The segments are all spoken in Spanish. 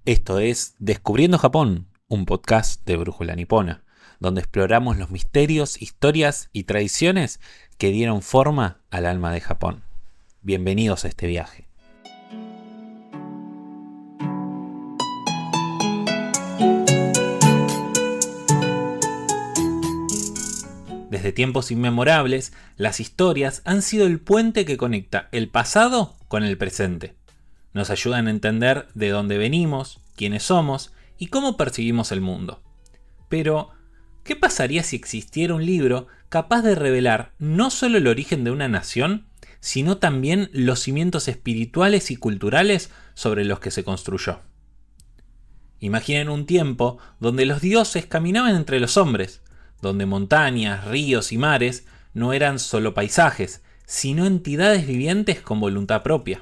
Esto es Descubriendo Japón, un podcast de Brújula Nipona, donde exploramos los misterios, historias y tradiciones que dieron forma al alma de Japón. Bienvenidos a este viaje. Desde tiempos inmemorables, las historias han sido el puente que conecta el pasado con el presente. Nos ayudan a entender de dónde venimos, quiénes somos y cómo percibimos el mundo. Pero, ¿qué pasaría si existiera un libro capaz de revelar no solo el origen de una nación, sino también los cimientos espirituales y culturales sobre los que se construyó? Imaginen un tiempo donde los dioses caminaban entre los hombres, donde montañas, ríos y mares no eran solo paisajes, sino entidades vivientes con voluntad propia.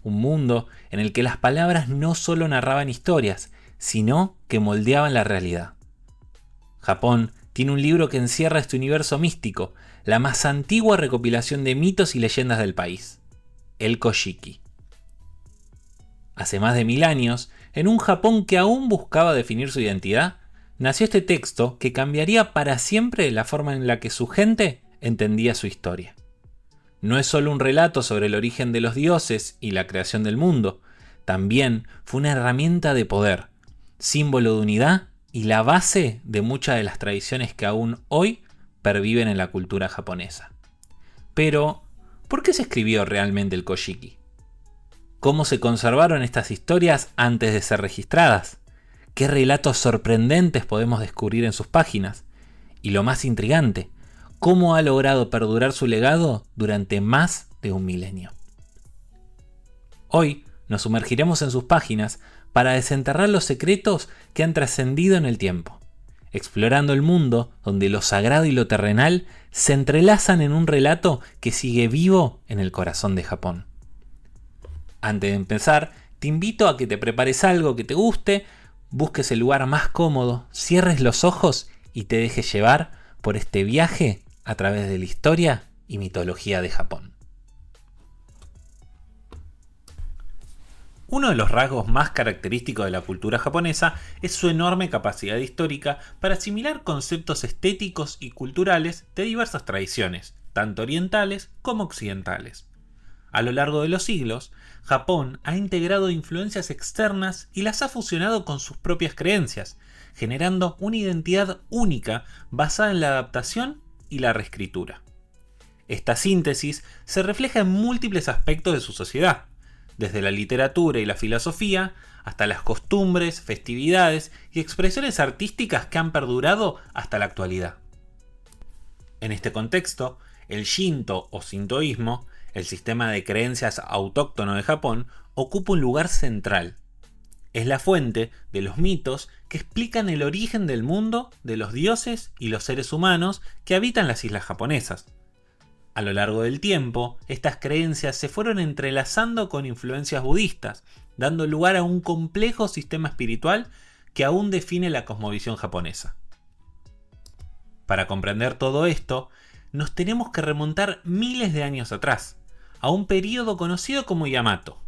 Un mundo en el que las palabras no solo narraban historias, sino que moldeaban la realidad. Japón tiene un libro que encierra este universo místico, la más antigua recopilación de mitos y leyendas del país, el Kojiki. Hace más de 1000 años, en un Japón que aún buscaba definir su identidad, nació este texto que cambiaría para siempre la forma en la que su gente entendía su historia. No es solo un relato sobre el origen de los dioses y la creación del mundo, también fue una herramienta de poder, símbolo de unidad y la base de muchas de las tradiciones que aún hoy perviven en la cultura japonesa. Pero, ¿por qué se escribió realmente el Kojiki? ¿Cómo se conservaron estas historias antes de ser registradas? ¿Qué relatos sorprendentes podemos descubrir en sus páginas? Y lo más intrigante, ¿cómo ha logrado perdurar su legado durante más de un milenio? Hoy nos sumergiremos en sus páginas para desenterrar los secretos que han trascendido en el tiempo, explorando el mundo donde lo sagrado y lo terrenal se entrelazan en un relato que sigue vivo en el corazón de Japón. Antes de empezar, te invito a que te prepares algo que te guste, busques el lugar más cómodo, cierres los ojos y te dejes llevar por este viaje a través de la historia y mitología de Japón. Uno de los rasgos más característicos de la cultura japonesa es su enorme capacidad histórica para asimilar conceptos estéticos y culturales de diversas tradiciones, tanto orientales como occidentales. A lo largo de los siglos, Japón ha integrado influencias externas y las ha fusionado con sus propias creencias, generando una identidad única basada en la adaptación y la reescritura. Esta síntesis se refleja en múltiples aspectos de su sociedad, desde la literatura y la filosofía hasta las costumbres, festividades y expresiones artísticas que han perdurado hasta la actualidad. En este contexto, el Shinto o sintoísmo, el sistema de creencias autóctono de Japón, ocupa un lugar central. Es la fuente de los mitos que explican el origen del mundo, de los dioses y los seres humanos que habitan las islas japonesas. A lo largo del tiempo, estas creencias se fueron entrelazando con influencias budistas, dando lugar a un complejo sistema espiritual que aún define la cosmovisión japonesa. Para comprender todo esto, nos tenemos que remontar miles de años atrás, a un período conocido como Yamato,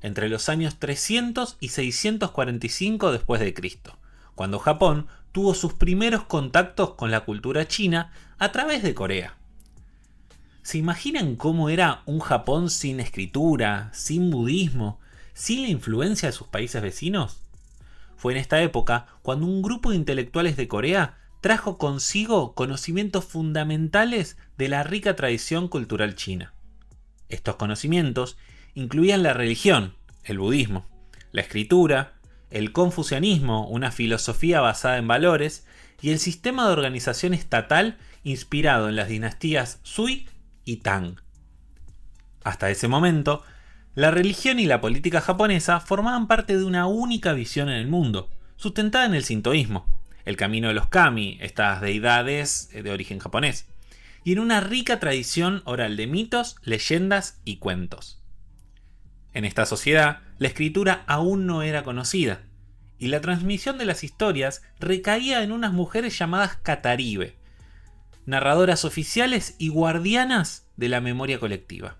entre los años 300 y 645 después de Cristo, cuando Japón tuvo sus primeros contactos con la cultura china a través de Corea. ¿Se imaginan cómo era un Japón sin escritura, sin budismo, sin la influencia de sus países vecinos? Fue en esta época cuando un grupo de intelectuales de Corea trajo consigo conocimientos fundamentales de la rica tradición cultural china. Estos conocimientos incluían la religión, el budismo, la escritura, el confucianismo, una filosofía basada en valores, y el sistema de organización estatal inspirado en las dinastías Sui y Tang. Hasta ese momento, la religión y la política japonesa formaban parte de una única visión en el mundo, sustentada en el sintoísmo, el camino de los kami, estas deidades de origen japonés, y en una rica tradición oral de mitos, leyendas y cuentos. En esta sociedad, la escritura aún no era conocida, y la transmisión de las historias recaía en unas mujeres llamadas kataribe, narradoras oficiales y guardianas de la memoria colectiva.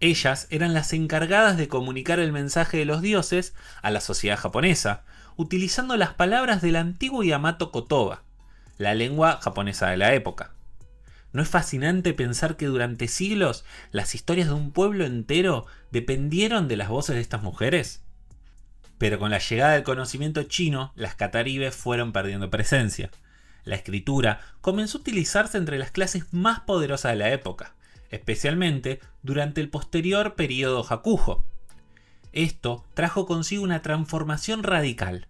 Ellas eran las encargadas de comunicar el mensaje de los dioses a la sociedad japonesa, utilizando las palabras del antiguo Yamato Kotoba, la lengua japonesa de la época. ¿No es fascinante pensar que durante siglos las historias de un pueblo entero dependieron de las voces de estas mujeres? Pero con la llegada del conocimiento chino, las kataribes fueron perdiendo presencia. La escritura comenzó a utilizarse entre las clases más poderosas de la época, especialmente durante el posterior período Hakujo. Esto trajo consigo una transformación radical.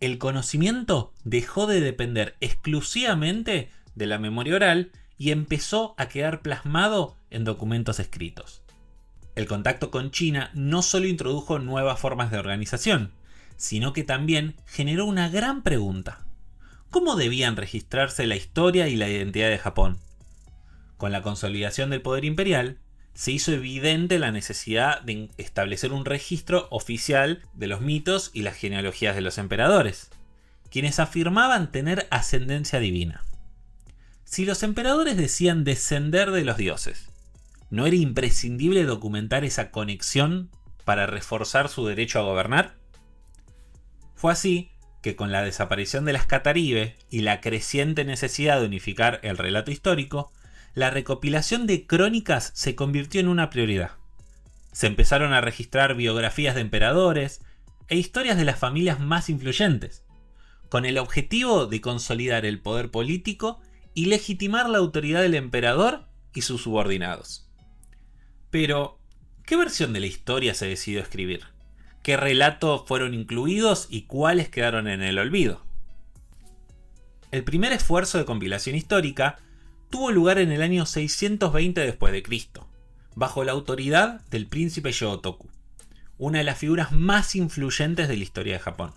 El conocimiento dejó de depender exclusivamente de la memoria oral y empezó a quedar plasmado en documentos escritos. El contacto con China no solo introdujo nuevas formas de organización, sino que también generó una gran pregunta. ¿Cómo debían registrarse la historia y la identidad de Japón? Con la consolidación del poder imperial, se hizo evidente la necesidad de establecer un registro oficial de los mitos y las genealogías de los emperadores, quienes afirmaban tener ascendencia divina. Si los emperadores decían descender de los dioses, ¿no era imprescindible documentar esa conexión para reforzar su derecho a gobernar? Fue así que con la desaparición de las Kataribe y la creciente necesidad de unificar el relato histórico, la recopilación de crónicas se convirtió en una prioridad. Se empezaron a registrar biografías de emperadores e historias de las familias más influyentes, con el objetivo de consolidar el poder político y legitimar la autoridad del emperador y sus subordinados. Pero, ¿qué versión de la historia se decidió escribir? ¿Qué relatos fueron incluidos y cuáles quedaron en el olvido? El primer esfuerzo de compilación histórica tuvo lugar en el año 620 d.C., bajo la autoridad del príncipe Shotoku, una de las figuras más influyentes de la historia de Japón,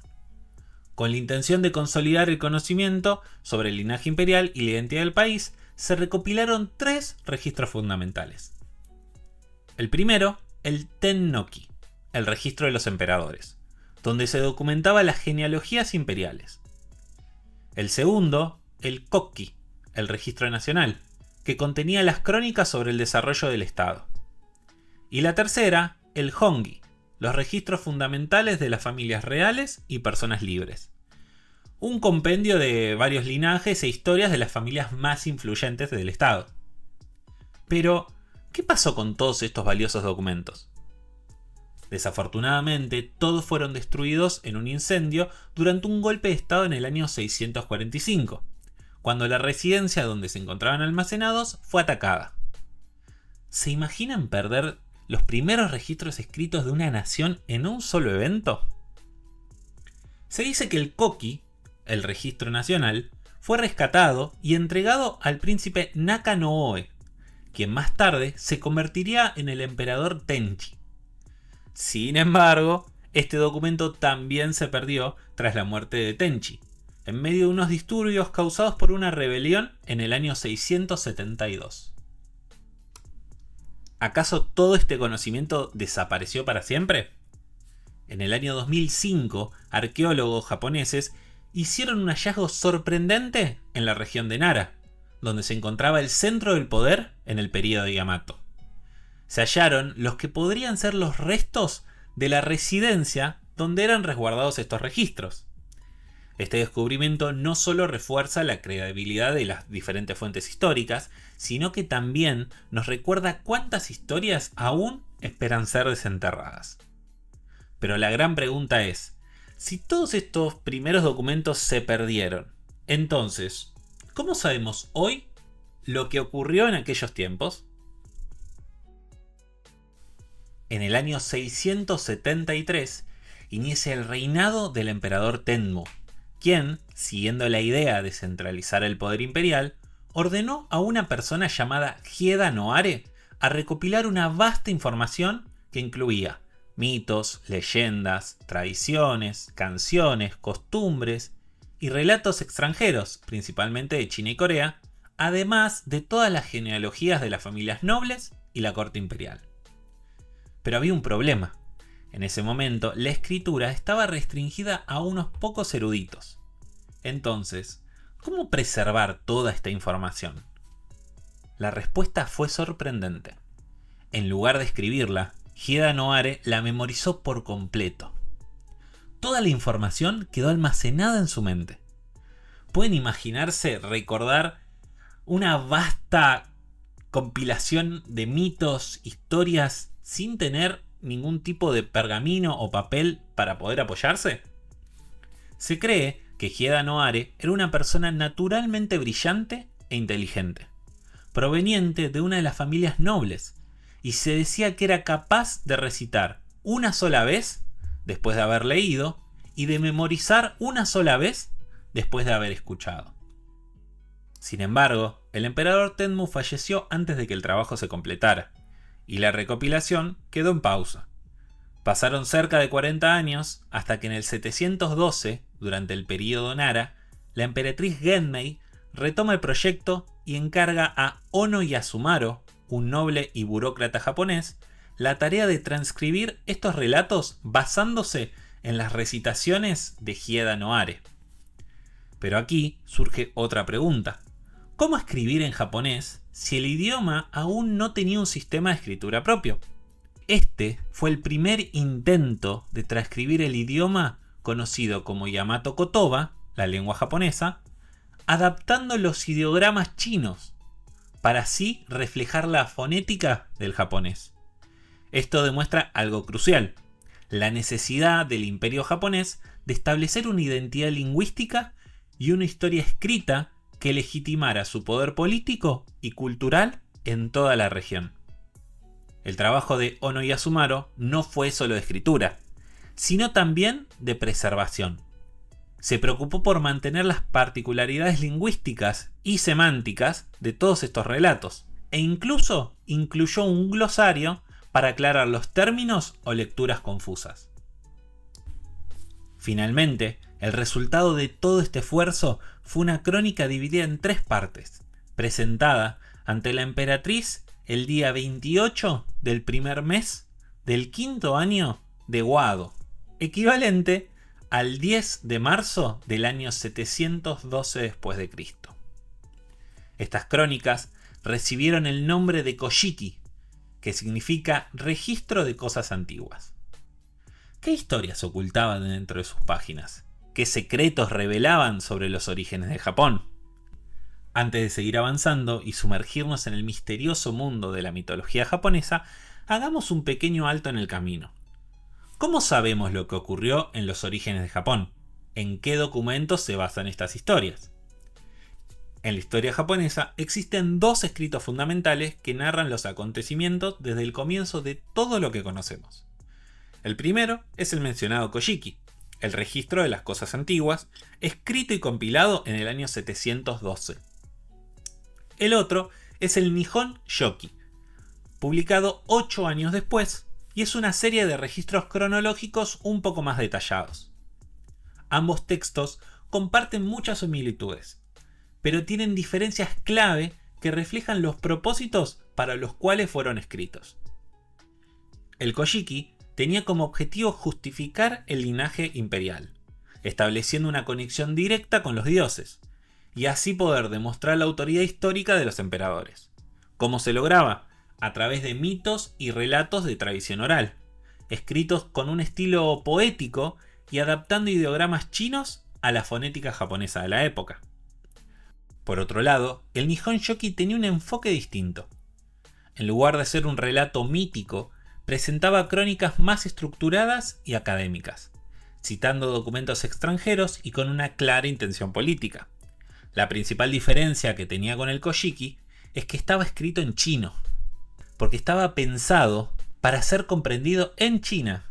con la intención de consolidar el conocimiento sobre el linaje imperial y la identidad del país. Se recopilaron 3 registros fundamentales. El primero, el Tennoki, el registro de los emperadores, donde se documentaba las genealogías imperiales. El segundo, el Kokki, el registro nacional, que contenía las crónicas sobre el desarrollo del Estado. Y la tercera, el Hongi, los registros fundamentales de las familias reales y personas libres. Un compendio de varios linajes e historias de las familias más influyentes del Estado. Pero, ¿qué pasó con todos estos valiosos documentos? Desafortunadamente, todos fueron destruidos en un incendio durante un golpe de estado en el año 645, cuando la residencia donde se encontraban almacenados fue atacada. ¿Se imaginan perder los primeros registros escritos de una nación en un solo evento? Se dice que el Kokki, el registro nacional, fue rescatado y entregado al príncipe Naka no Oe, quien más tarde se convertiría en el emperador Tenchi. Sin embargo, este documento también se perdió tras la muerte de Tenchi, en medio de unos disturbios causados por una rebelión en el año 672. ¿Acaso todo este conocimiento desapareció para siempre? En el año 2005, arqueólogos japoneses hicieron un hallazgo sorprendente en la región de Nara, donde se encontraba el centro del poder en el período Yamato. Se hallaron los que podrían ser los restos de la residencia donde eran resguardados estos registros. Este descubrimiento no solo refuerza la credibilidad de las diferentes fuentes históricas, sino que también nos recuerda cuántas historias aún esperan ser desenterradas. Pero la gran pregunta es, si todos estos primeros documentos se perdieron, entonces, ¿cómo sabemos hoy lo que ocurrió en aquellos tiempos? En el año 673 inicia el reinado del emperador Tenmu, quien, siguiendo la idea de centralizar el poder imperial, ordenó a una persona llamada Hieda Noare a recopilar una vasta información que incluía mitos, leyendas, tradiciones, canciones, costumbres y relatos extranjeros, principalmente de China y Corea, además de todas las genealogías de las familias nobles y la corte imperial. Pero había un problema. En ese momento, la escritura estaba restringida a unos pocos eruditos. Entonces, ¿cómo preservar toda esta información? La respuesta fue sorprendente. En lugar de escribirla, Hieda Nohare la memorizó por completo. Toda la información quedó almacenada en su mente. Pueden imaginarse recordar una vasta compilación de mitos, historias, sin tener ningún tipo de pergamino o papel para poder apoyarse. Se cree que Hieda Nohare era una persona naturalmente brillante e inteligente, proveniente de una de las familias nobles, y se decía que era capaz de recitar una sola vez después de haber leído y de memorizar una sola vez después de haber escuchado. Sin embargo, el emperador Tenmu falleció antes de que el trabajo se completara, y la recopilación quedó en pausa. Pasaron cerca de 40 años hasta que en el 712, durante el período Nara, la emperatriz Genmei retoma el proyecto y encarga a Ono Yasumaro, un noble y burócrata japonés, la tarea de transcribir estos relatos basándose en las recitaciones de Hieda Nohare. Pero aquí surge otra pregunta. ¿Cómo escribir en japonés si el idioma aún no tenía un sistema de escritura propio? Este fue el primer intento de transcribir el idioma conocido como Yamato Kotoba, la lengua japonesa, adaptando los ideogramas chinos para así reflejar la fonética del japonés. Esto demuestra algo crucial: la necesidad del imperio japonés de establecer una identidad lingüística y una historia escrita que legitimara su poder político y cultural en toda la región. El trabajo de Ono Yasumaro no fue solo de escritura, sino también de preservación. Se preocupó por mantener las particularidades lingüísticas y semánticas de todos estos relatos, e incluso incluyó un glosario para aclarar los términos o lecturas confusas. Finalmente, el resultado de todo este esfuerzo fue una crónica dividida en 3 partes, presentada ante la emperatriz el día 28 del primer mes del 5º año de Wado, equivalente al 10 de marzo del año 712 después de Cristo. Estas crónicas recibieron el nombre de Kojiki, que significa registro de cosas antiguas. ¿Qué historias ocultaban dentro de sus páginas? ¿Qué secretos revelaban sobre los orígenes de Japón? Antes de seguir avanzando y sumergirnos en el misterioso mundo de la mitología japonesa, hagamos un pequeño alto en el camino. ¿Cómo sabemos lo que ocurrió en los orígenes de Japón? ¿En qué documentos se basan estas historias? En la historia japonesa existen 2 escritos fundamentales que narran los acontecimientos desde el comienzo de todo lo que conocemos. El primero es el mencionado Kojiki, el registro de las cosas antiguas, escrito y compilado en el año 712. El otro es el Nihon Shoki, publicado 8 años después, y es una serie de registros cronológicos un poco más detallados. Ambos textos comparten muchas similitudes, pero tienen diferencias clave que reflejan los propósitos para los cuales fueron escritos. El Kojiki tenía como objetivo justificar el linaje imperial, estableciendo una conexión directa con los dioses, y así poder demostrar la autoridad histórica de los emperadores. ¿Cómo se lograba? A través de mitos y relatos de tradición oral, escritos con un estilo poético y adaptando ideogramas chinos a la fonética japonesa de la época. Por otro lado, el Nihon Shoki tenía un enfoque distinto. En lugar de ser un relato mítico, presentaba crónicas más estructuradas y académicas, citando documentos extranjeros y con una clara intención política. La principal diferencia que tenía con el Kojiki es que estaba escrito en chino, porque estaba pensado para ser comprendido en China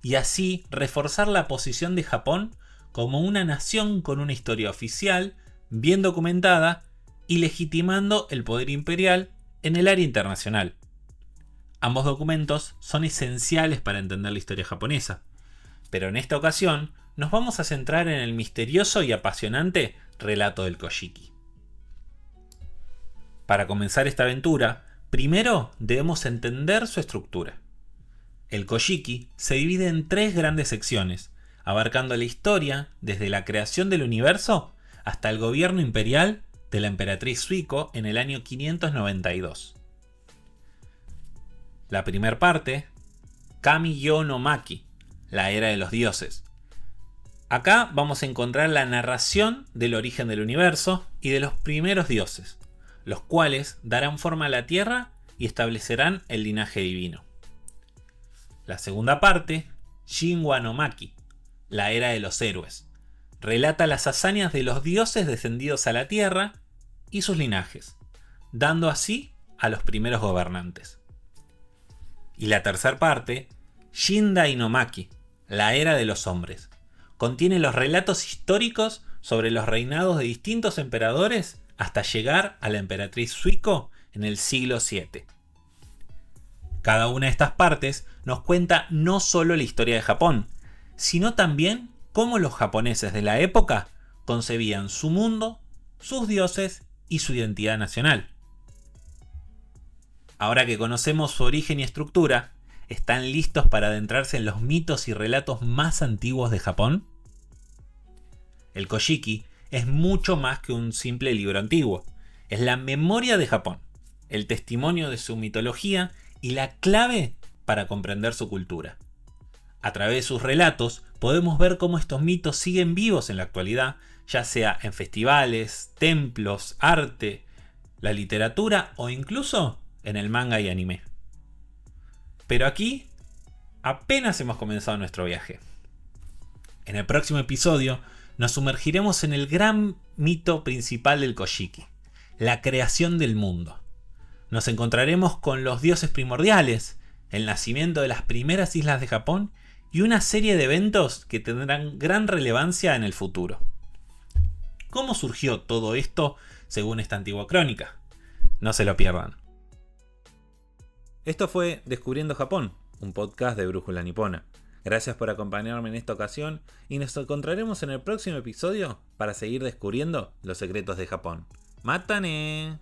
y así reforzar la posición de Japón como una nación con una historia oficial, bien documentada y legitimando el poder imperial en el área internacional. Ambos documentos son esenciales para entender la historia japonesa, pero en esta ocasión nos vamos a centrar en el misterioso y apasionante relato del Kojiki. Para comenzar esta aventura, primero debemos entender su estructura. El Kojiki se divide en 3 grandes secciones, abarcando la historia desde la creación del universo hasta el gobierno imperial de la emperatriz Suiko en el año 592. La primera parte, Kami-yo no Maki, la era de los dioses. Acá vamos a encontrar la narración del origen del universo y de los primeros dioses, los cuales darán forma a la Tierra y establecerán el linaje divino. La segunda parte, Shinwa no Maki, la era de los héroes, relata las hazañas de los dioses descendidos a la Tierra y sus linajes, dando así a los primeros gobernantes. Y la tercera parte, Shindai no Maki, la era de los hombres, contiene los relatos históricos sobre los reinados de distintos emperadores hasta llegar a la emperatriz Suiko en el siglo VII. Cada una de estas partes nos cuenta no solo la historia de Japón, sino también cómo los japoneses de la época concebían su mundo, sus dioses y su identidad nacional. Ahora que conocemos su origen y estructura, ¿están listos para adentrarse en los mitos y relatos más antiguos de Japón? El Kojiki es mucho más que un simple libro antiguo. Es la memoria de Japón, el testimonio de su mitología y la clave para comprender su cultura. A través de sus relatos podemos ver cómo estos mitos siguen vivos en la actualidad, ya sea en festivales, templos, arte, la literatura o incluso en el manga y anime. Pero aquí apenas hemos comenzado nuestro viaje. En el próximo episodio nos sumergiremos en el gran mito principal del Kojiki, la creación del mundo. Nos encontraremos con los dioses primordiales, el nacimiento de las primeras islas de Japón y una serie de eventos que tendrán gran relevancia en el futuro. ¿Cómo surgió todo esto según esta antigua crónica? No se lo pierdan. Esto fue Descubriendo Japón, un podcast de Brújula Nipona. Gracias por acompañarme en esta ocasión y nos encontraremos en el próximo episodio para seguir descubriendo los secretos de Japón. ¡Matane!